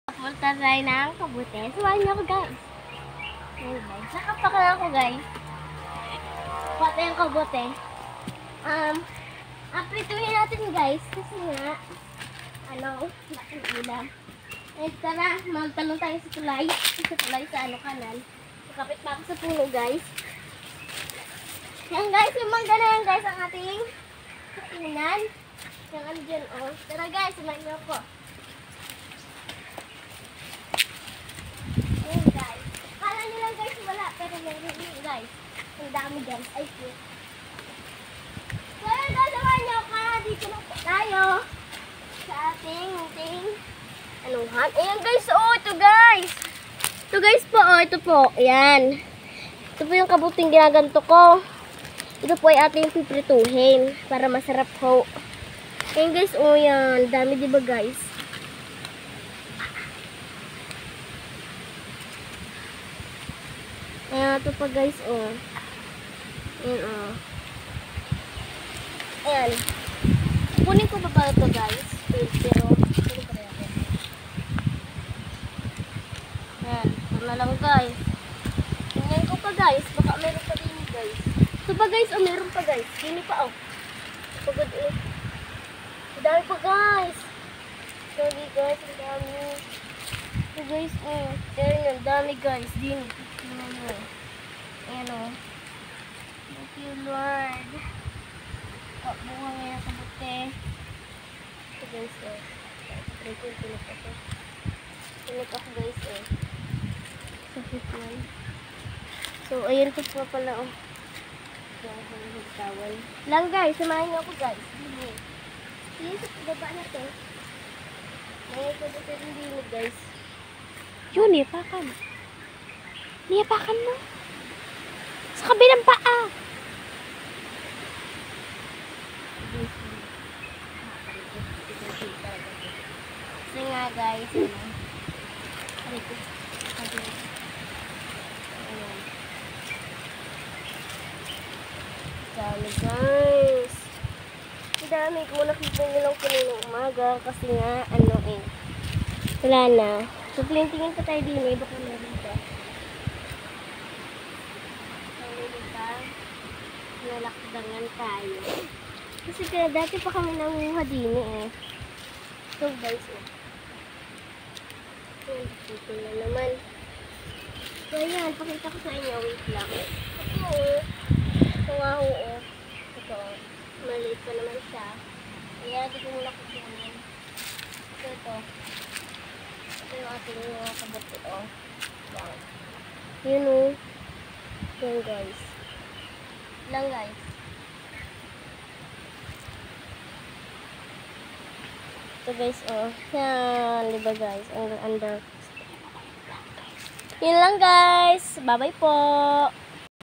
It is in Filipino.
Punta tayo ng kabute. Sumahan niyo ako, guys. Ayun, guys. Nakapaka ako, guys. Pati yung kabute. Aprituhin natin, guys. Kasi nga, laking ulam. And tara, magtanong tayo sa tulay. Sa tulay sa kanal. Kapit pa ako sa puno, guys. Yan, guys. Yung mangga na yan, guys, ang ating kapunan. Yung ano dyan, oh. Tara, guys. Sumahan niyo ako. Ayan, guys. Kala nyo lang, guys, wala. Pero meron yun, guys. Ang dami, guys. Ay, cute. So, yun, guys, samahan nyo ka. Dito na po tayo. Sa ating anuhan. Ayan, guys. Oh, ito, guys. Ito, guys po. Oh, ito po. Ayan. Ito po yung kabuting ginaganto ko. Ito po ay ating piprituhin. Para masarap po. Ayan, guys. Oh, yan. Dami, diba, guys? Ayan, ito pa, guys. Oh. Ayan, oh. Ayan. Kunin ko pa ba ito, guys? Pero, kunin ko rin ako. Ayan. Ito na lang, guys. Tingnan ko pa, guys. Baka meron pa din, guys. Ito pa, guys. Oh, meron pa, guys. Dini pa, oh. Pagod, eh. Ang dami pa, guys. Sorry, guys. Ang dami. Ito, guys. Oh. Ayan, ang dami, guys. Dini. Ayan, oh. Thank you, Lord. Bunga ngayon kabuti. Ito, guys, oh. Tulog ako. Tulog ako, guys, oh. Sakit man. So, ayan po pa pala, oh. Tawal. Lang, guys. Samahin niyo ako, guys. Dini. Dini sa baba natin. Ngayon ko dito yung dini, guys. Yun, niyapakan. Niyapakan mo. Sa kabilang paa. Kasi nga, guys, dami, guys. Ang dami. Kung nakita nyo lang kanina umaga. Kasi nga, wala na. So, tingin pa tayo din, baka meron pa. Nalakdangan tayo. Kasi dati pa kami nanguha din, eh. So, guys, eh. Dito na naman. So, ayan. Pakita ko sa inyo. Wait lang. Ito, oh. Ito nga, oh. Ito, oh. Maliit pa naman siya. Kaya, di ko muna kukunin. Ito. Ito yung ating mga kabot ito. Yan. Yun, oh. Yan, guys. Lang, guys. Ito, guys, oh. Yan, diba, guys? Ang under. Yun lang, guys. Bye-bye po.